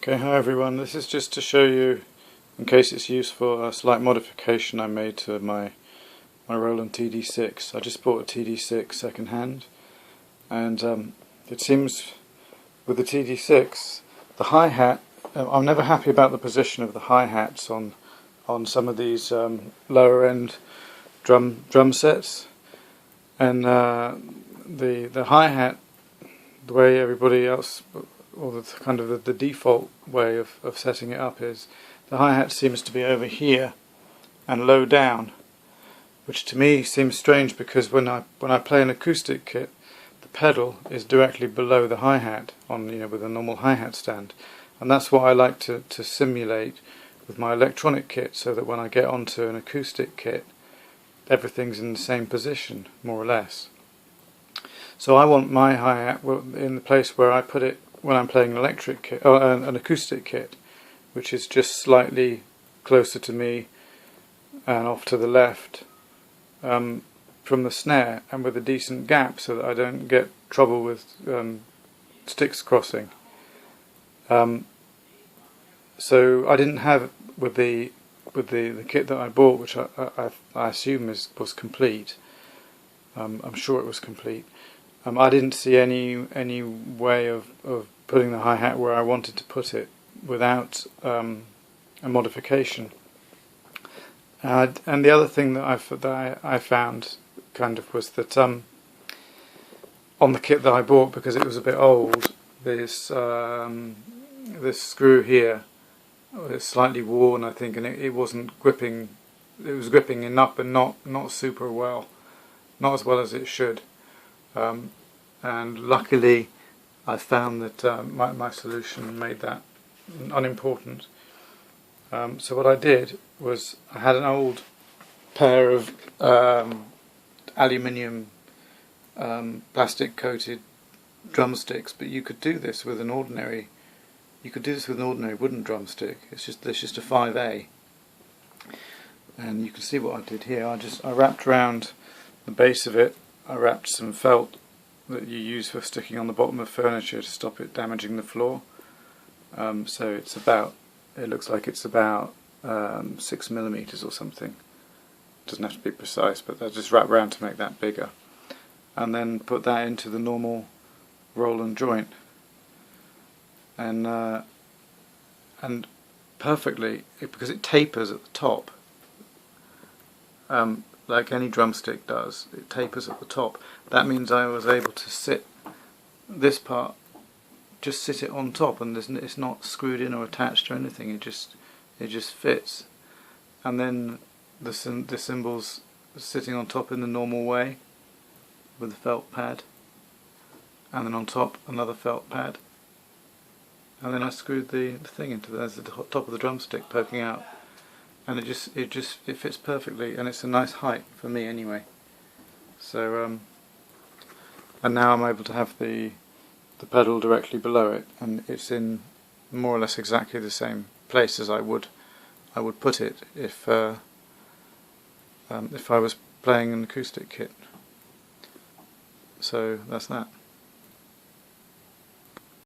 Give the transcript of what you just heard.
Okay, hi everyone. This is just to show you, in case it's useful, a slight modification I made to my Roland TD-6. I just bought a TD-6 second hand, and it seems with the TD-6, the hi-hat, I'm never happy about the position of the hi-hats on some of these lower end drum sets, and the hi-hat, the way everybody else, or the kind of the default way of setting it up is the hi-hat seems to be over here and low down, which to me seems strange because when I play an acoustic kit, the pedal is directly below the hi-hat on with a normal hi-hat stand, and that's what I like to simulate with my electronic kit, so that when I get onto an acoustic kit, everything's in the same position more or less. So I want my hi-hat in the place where I put it when I'm playing an electric kit, or an acoustic kit, which is just slightly closer to me and off to the left from the snare, and with a decent gap so that I don't get trouble with sticks crossing. So I didn't have with the kit that I bought, which I assume was complete. I'm sure it was complete. I didn't see any way of putting the hi-hat where I wanted to put it without a modification. And the other thing that I found kind of was that on the kit that I bought, because it was a bit old, this screw here is slightly worn, I think, and it wasn't gripping. It was gripping enough, but not super well, not as well as it should. And luckily I found that my solution made that unimportant. So what I did was, I had an old pair of aluminium plastic coated drumsticks, but you could do this with an ordinary wooden drumstick. There's just a 5A, and you can see what I did here. I wrapped around the base of it, I wrapped some felt that you use for sticking on the bottom of furniture to stop it damaging the floor. So it looks like it's about 6mm or something. Doesn't have to be precise, but I just wrap around to make that bigger, and then put that into the normal Roland joint, and perfectly, because it tapers at the top. Like any drumstick does, it tapers at the top. That means I was able to sit this part, just sit it on top, and it's not screwed in or attached or anything. It just fits. And then the cymbals sitting on top in the normal way with a felt pad, and then on top another felt pad, and then I screwed the thing into there's the top of the drumstick poking out. And it fits perfectly, and it's a nice height for me anyway. So and now I'm able to have the pedal directly below it, and it's in more or less exactly the same place as I would put it if I was playing an acoustic kit. So that's that.